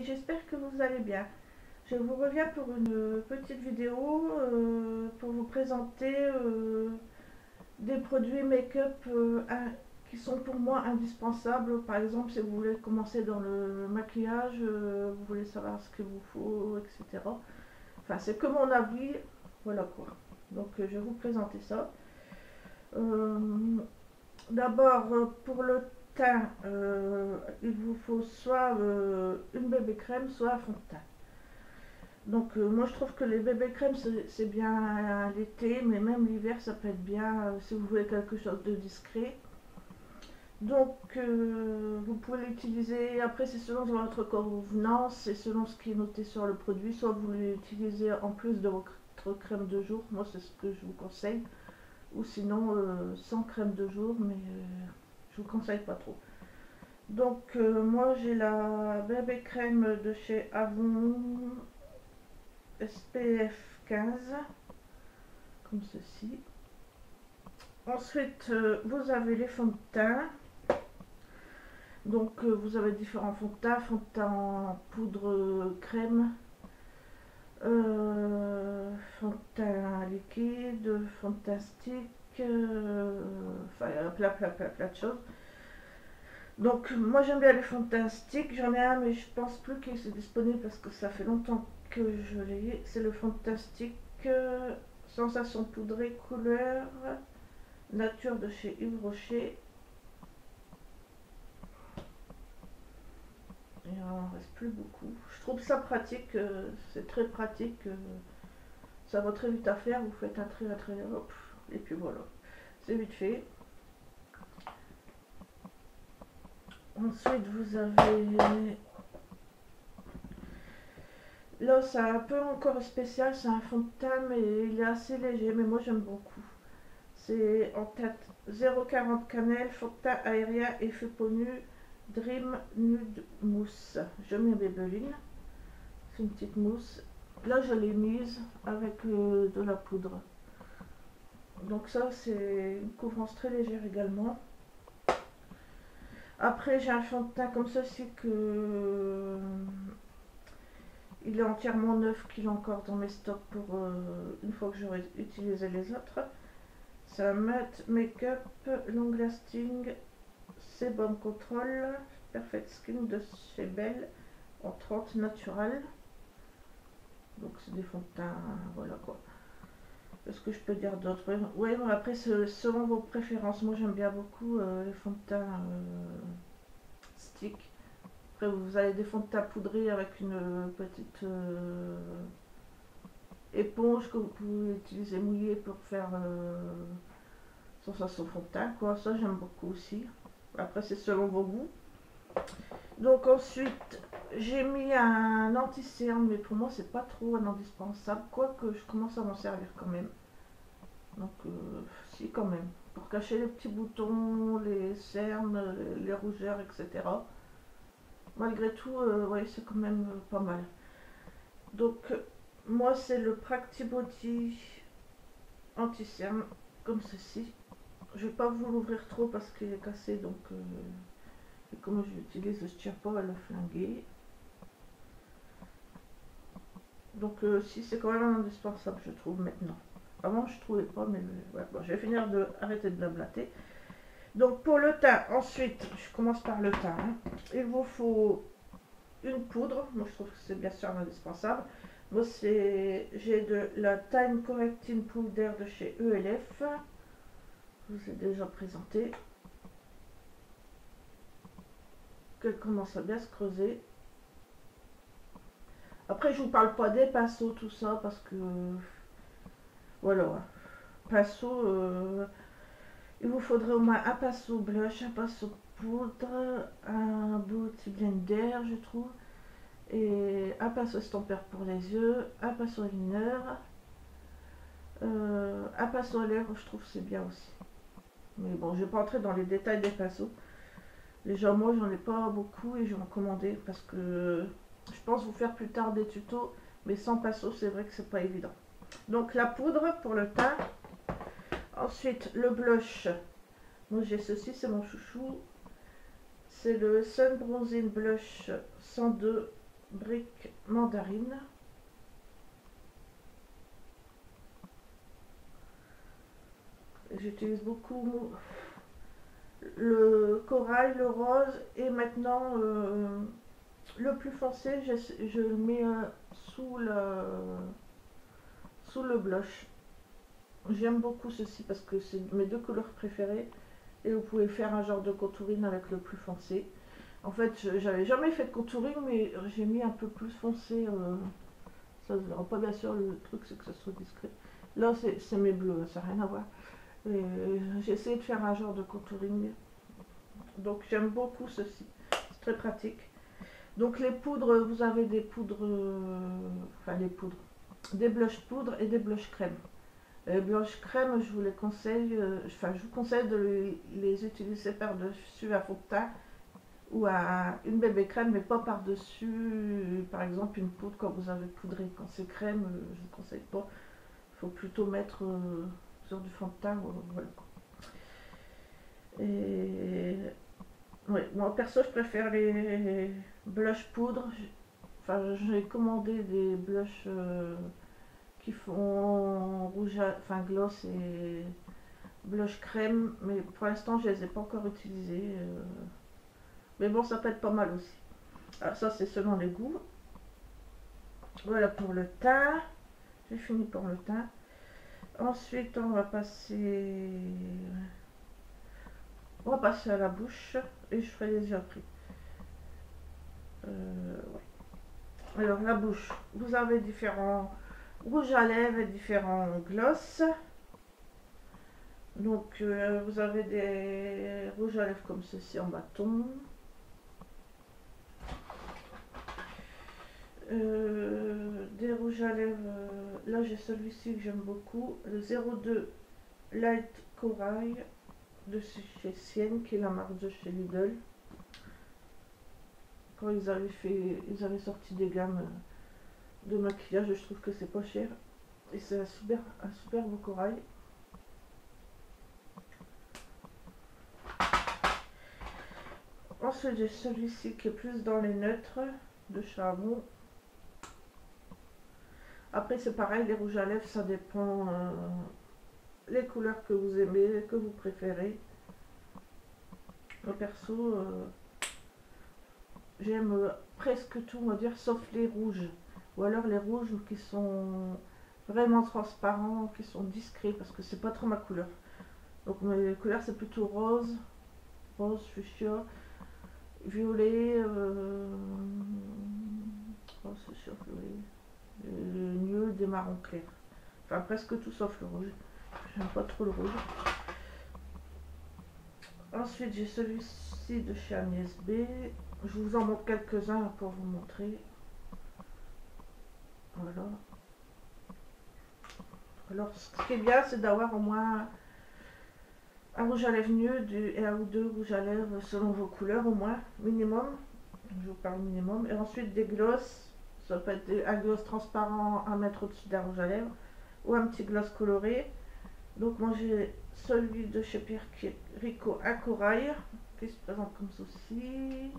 J'espère que vous allez bien. Je vous reviens pour une petite vidéo pour vous présenter des produits make-up qui sont pour moi indispensables. Par exemple, si vous voulez commencer dans le maquillage, vous voulez savoir ce qu'il vous faut, etc. Enfin, c'est que mon avis, voilà quoi. Donc, je vais vous présenter ça. D'abord, pour le teint, il vous faut soit une bébé crème, soit un fond de teint. Donc moi je trouve que les bébés crèmes c'est bien l'été, mais même l'hiver ça peut être bien si vous voulez quelque chose de discret. Donc vous pouvez l'utiliser, après c'est selon votre convenance, c'est selon ce qui est noté sur le produit, soit vous l'utilisez en plus de votre crème de jour, moi c'est ce que je vous conseille, ou sinon sans crème de jour, mais je vous conseille pas trop. Donc moi j'ai la bébé crème de chez Avon SPF 15 comme ceci. Ensuite vous avez les fonds de teint. Donc vous avez différents fonds de teint en poudre crème, fond de teint liquide, fond de teint stick, enfin plein de choses. Donc moi j'aime bien les fonds de teint stick, j'en ai un mais je pense plus qu'il est disponible parce que ça fait longtemps que je l'ai. C'est le fond de teint stick sensation poudrée couleur nature de chez Yves Rocher. Il en reste plus beaucoup. Je trouve ça pratique, c'est très pratique, ça va très vite à faire, vous faites un trait, hop, et puis voilà, c'est vite fait. Ensuite vous avez, là c'est un peu encore spécial, c'est un fond de teint mais il est assez léger, mais moi j'aime beaucoup. C'est en tête 0,40 cannelle, fond de teint aérien, effet peau nue, Dream Nude Mousse. Je mets Maybelline, c'est une petite mousse. Là je l'ai mise avec de la poudre. Donc ça c'est une couvrance très légère également. Après j'ai un fond de teint comme ceci que il est entièrement neuf, qu'il est encore dans mes stocks pour une fois que j'aurai utilisé les autres. C'est un matte make-up long lasting sebum control perfect skin de chez Belle en 30 naturel. Donc c'est des fonds de teint, voilà quoi. Qu'est-ce que je peux dire d'autre? Oui, bon, après selon vos préférences, moi j'aime bien beaucoup les fonds de teint stick. Après vous avez des fonds de teint poudrés avec une petite éponge que vous pouvez utiliser mouillée pour faire sensation fond de teint quoi. Ça j'aime beaucoup aussi. Après c'est selon vos goûts. Donc ensuite j'ai mis un anti-cerne, mais pour moi c'est pas trop un indispensable, quoique je commence à m'en servir quand même. Donc si quand même, pour cacher les petits boutons, les cernes, les rougeurs, etc. Malgré tout, ouais, c'est quand même pas mal. Donc moi c'est le Practi-Body anti-cerne, comme ceci. Je vais pas vous l'ouvrir trop parce qu'il est cassé, donc et comme je l'utilise, je ne tiens pas à le flinguer. Donc si c'est quand même indispensable, je trouve maintenant. Avant je trouvais pas, mais ouais, bon, je vais finir de arrêter de blablater. Donc pour le teint, ensuite, je commence par le teint. Hein. Il vous faut une poudre, moi je trouve que c'est bien sûr indispensable. Moi j'ai de la Time Correcting Powder de chez ELF. Je vous ai déjà présenté. Qu'elle commence à bien se creuser. Après je vous parle pas des pinceaux, tout ça, parce que voilà. Pinceau, il vous faudrait au moins un pinceau blush, un pinceau poudre, un beauty blender je trouve, et un pinceau estompeur pour les yeux, un pinceau liner, un pinceau à lèvres je trouve c'est bien aussi. Mais bon, je vais pas entrer dans les détails des pinceaux. Les gens, moi j'en ai pas beaucoup et je vais en commander parce que je pense vous faire plus tard des tutos, mais sans pinceau c'est vrai que c'est pas évident. Donc la poudre pour le teint. Ensuite le blush. Moi j'ai ceci, c'est mon chouchou. C'est le Sun Bronzing Blush 102 brique mandarine. J'utilise beaucoup le corail, le rose et maintenant le plus foncé, je le mets sous le blush. J'aime beaucoup ceci parce que c'est mes deux couleurs préférées et vous pouvez faire un genre de contouring avec le plus foncé. En fait, j'avais jamais fait de contouring, mais j'ai mis un peu plus foncé. Ça se verra pas bien sûr, le truc c'est que ça soit discret. Là, c'est mes bleus, ça n'a rien à voir. J'ai essayé de faire un genre de contouring. Donc j'aime beaucoup ceci. C'est très pratique. Donc les poudres, vous avez des poudres, enfin les poudres, des blush poudres et des blush crème. Les blush crème, je vous les conseille, je vous conseille de les utiliser par-dessus un fond de teint ou une bébé crème, mais pas par-dessus, par exemple une poudre quand vous avez poudré. Quand c'est crème, je ne vous conseille pas. Il faut plutôt mettre sur du fond de teint, voilà. Et oui, moi perso, je préfère les blush poudre. Enfin, j'ai commandé des blushs qui font rouge, enfin gloss et blush crème, mais pour l'instant, je les ai pas encore utilisés. Mais bon, ça peut être pas mal aussi. Alors ça, c'est selon les goûts. Voilà pour le teint. J'ai fini pour le teint. Ensuite, on va passer à la bouche et je ferai les yeux après. Ouais. Alors la bouche, vous avez différents rouges à lèvres et différents gloss. Donc vous avez des rouges à lèvres comme ceci en bâton. Des rouges à lèvres, là j'ai celui-ci que j'aime beaucoup, le 02 Light Corail de chez Sienne, qui est la marque de chez Lidl. Quand ils avaient sorti des gammes de maquillage, je trouve que c'est pas cher et c'est un super beau corail. Ensuite j'ai celui-ci qui est plus dans les neutres de Charbon. Après c'est pareil, les rouges à lèvres ça dépend les couleurs que vous aimez, que vous préférez. Moi perso j'aime presque tout, on va dire, sauf les rouges. Ou alors les rouges qui sont vraiment transparents, qui sont discrets, parce que c'est pas trop ma couleur. Donc mes couleurs c'est plutôt rose, fuchsia, violet, rose, fuchsia, violet, mieux des marrons clairs. Enfin presque tout sauf le rouge. J'aime pas trop le rouge. Ensuite j'ai celui-ci de chez Agnès B. Je vous en montre quelques-uns pour vous montrer. Voilà. Alors ce qui est bien c'est d'avoir au moins un rouge à lèvres nude et un ou deux rouges à lèvres selon vos couleurs au moins, minimum. Je vous parle minimum. Et ensuite des glosses. Ça peut être un gloss transparent à mettre au-dessus d'un rouge à lèvres ou un petit gloss coloré. Donc moi j'ai celui de chez Pierre Rico à corail qui se présente comme ceci.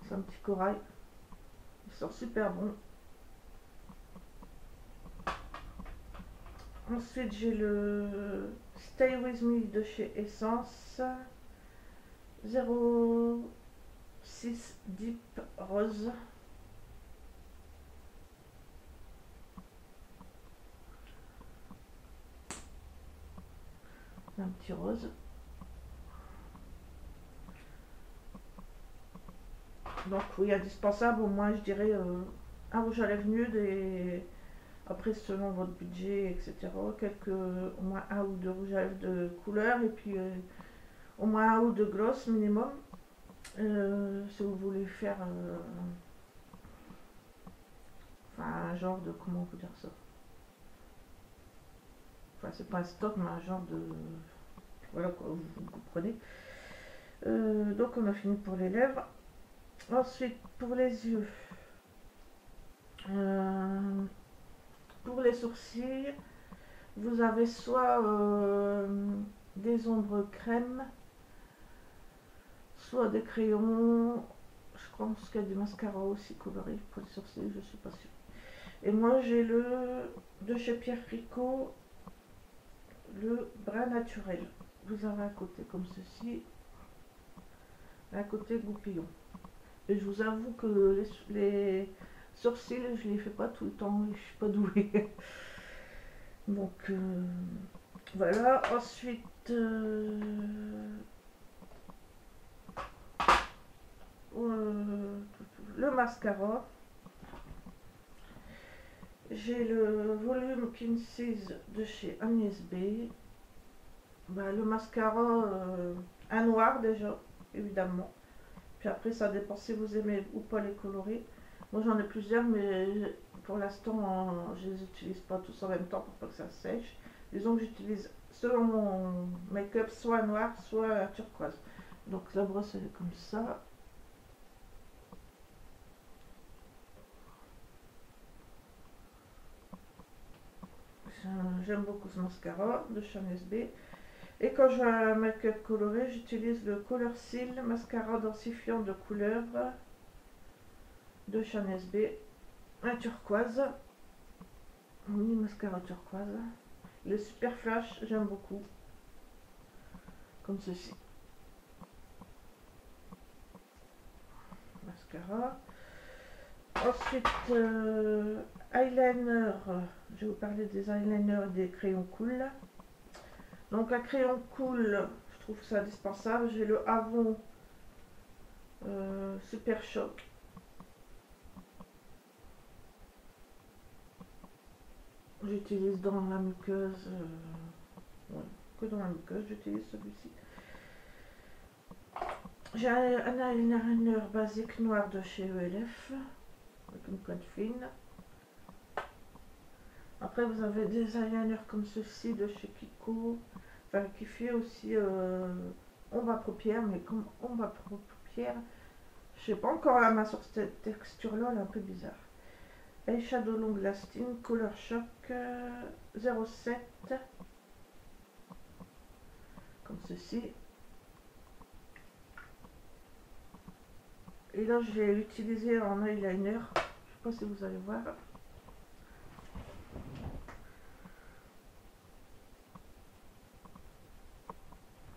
C'est un petit corail. Il sent super bon. Ensuite j'ai le Stay With Me de chez Essence 06 Deep Rose. Un petit rose. Donc oui, indispensable au moins je dirais un rouge à lèvres nude et après selon votre budget etc. Au moins un ou deux rouges à lèvres de couleur et puis au moins un ou deux gloss minimum si vous voulez faire enfin un genre de comment vous dire ça. Enfin c'est pas un stock mais un genre de voilà quoi, vous comprenez. Donc on a fini pour les lèvres. Ensuite pour les yeux. Pour les sourcils, vous avez soit des ombres crème, soit des crayons, je pense qu'il y a du mascara aussi coloré pour les sourcils, je suis pas sûre. Et moi j'ai le de chez Pierre Ricot, le bras naturel. Vous avez un côté comme ceci, un côté goupillon. Et je vous avoue que les sourcils, je les fais pas tout le temps, je suis pas douée. Donc voilà, ensuite le mascara. J'ai le volume Kinsies de chez Agnès B. Bah, le mascara, un noir déjà, évidemment. Puis après, ça dépend si vous aimez ou pas les colorés. Moi, j'en ai plusieurs, mais pour l'instant, je les utilise pas tous en même temps pour pas que ça sèche. Disons que j'utilise, selon mon make-up, soit un noir, soit un turquoise. Donc la brosse, elle est comme ça. J'aime beaucoup ce mascara de chez B. Et quand je veux un make-up coloré, j'utilise le Color Seal mascara densifiant de couleur de Chanel B. Un turquoise. Mini mascara turquoise. Il est super flash, j'aime beaucoup. Comme ceci. Mascara. Ensuite, eyeliner. Je vais vous parler des eyeliners et des crayons cool. Donc un crayon cool, je trouve ça indispensable. J'ai le Avon Super Choc. J'utilise dans la muqueuse. Ouais, que dans la muqueuse, j'utilise celui-ci. J'ai un eyeliner basique noir de chez ELF. Avec une pointe fine. Après vous avez des eyeliners comme ceci de chez Kiko. Enfin qui fait aussi ombre à paupières. Mais comme ombre à paupières, je sais pas encore la main sur cette texture là, elle est un peu bizarre. Eyeshadow Long Lasting Color Shock 07 comme ceci. Et là je l'ai utilisé en eyeliner, je sais pas si vous allez voir.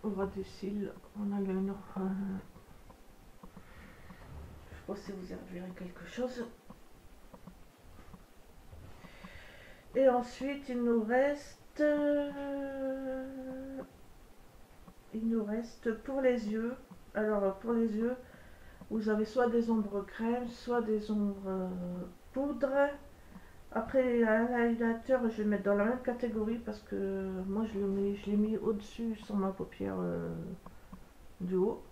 On voit des cils en eyeliner. Je sais pas si vous y verrez quelque chose. Et ensuite il nous reste pour les yeux. Alors pour les yeux, vous avez soit des ombres crème, soit des ombres poudre. Après un highlighter, je vais le mettre dans la même catégorie parce que moi je l'ai mis au-dessus sur ma paupière du haut.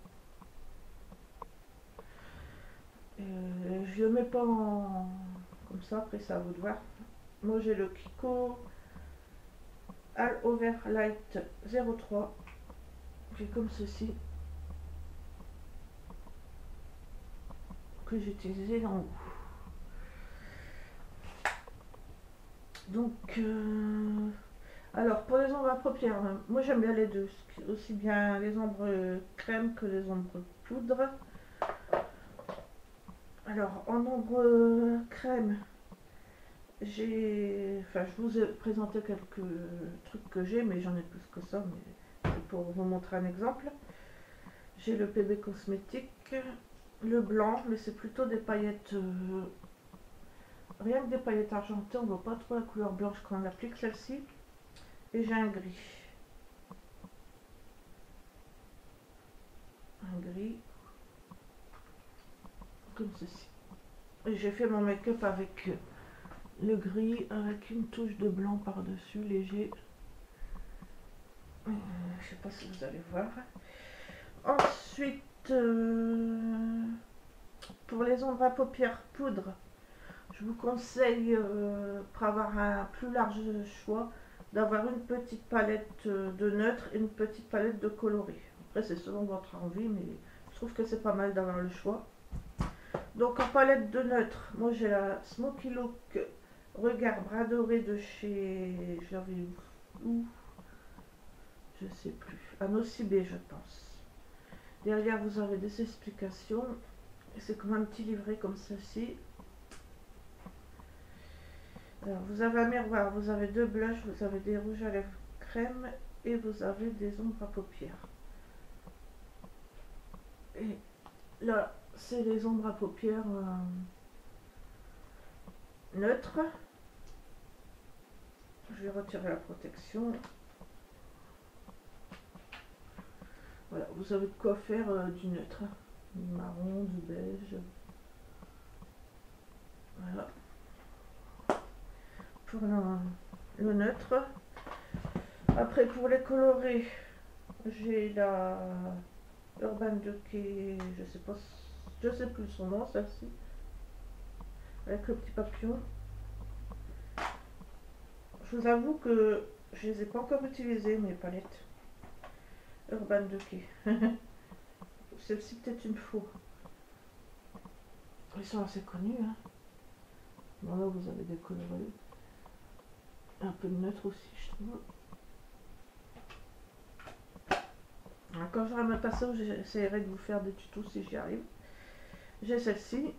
Je le mets pas comme ça, après c'est à vous de voir. Moi j'ai le Kiko All Over Light 03 qui est comme ceci, que j'ai utilisé en haut. Donc alors pour les ombres à paupières, moi j'aime bien les deux, aussi bien les ombres crème que les ombres poudre. Alors en ombre crème, je vous ai présenté quelques trucs que j'ai, mais j'en ai plus que ça, mais c'est pour vous montrer un exemple. J'ai le PB Cosmétique, le blanc, mais c'est plutôt des paillettes, rien que des paillettes argentées, on voit pas trop la couleur blanche quand on applique celle-ci. Et j'ai un gris. Un gris, comme ceci. Et j'ai fait mon make-up avec le gris avec une touche de blanc par-dessus, léger. Je sais pas si vous allez voir. Ensuite, pour les ombres à paupières poudre, je vous conseille, pour avoir un plus large choix, d'avoir une petite palette de neutre et une petite palette de coloré. Après, c'est selon votre envie, mais je trouve que c'est pas mal d'avoir le choix. Donc, en palette de neutre, moi j'ai la Smoky Look Regard Bras Doré de chez. Je l'avais où? Je sais plus. À Nocibé, je pense. Derrière, vous avez des explications. C'est comme un petit livret comme ceci. Alors, vous avez un miroir, vous avez 2 blushs, vous avez des rouges à lèvres crème et vous avez des ombres à paupières. Et là, c'est les ombres à paupières neutres. Je vais retirer la protection. Voilà, vous avez de quoi faire du neutre. Du marron, du beige. Voilà. Pour le neutre. Après, pour les colorer, j'ai la Urban Decay, je sais plus son nom, celle-ci. Avec le petit papillon. Je vous avoue que je les ai pas encore utilisées, mes palettes Urban Decay. Celle-ci peut-être une fois. Ils sont assez connus. Hein. Bon là vous avez des colorés. Un peu de neutre aussi je trouve. Alors, quand j'aurai ma pinceau, j'essaierai de vous faire des tutos si j'y arrive. J'ai celle-ci.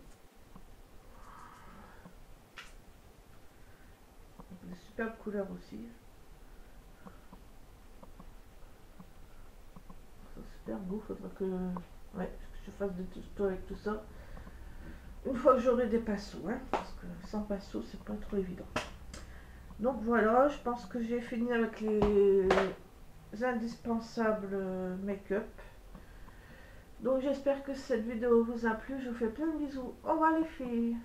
Des superbes couleurs aussi. C'est super beau, faudra que je fasse des tutos avec tout ça. Une fois que j'aurai des pinceaux, hein, parce que sans pinceau c'est pas trop évident. Donc voilà, je pense que j'ai fini avec les indispensables make-up. Donc j'espère que cette vidéo vous a plu, je vous fais plein de bisous. Au revoir les filles.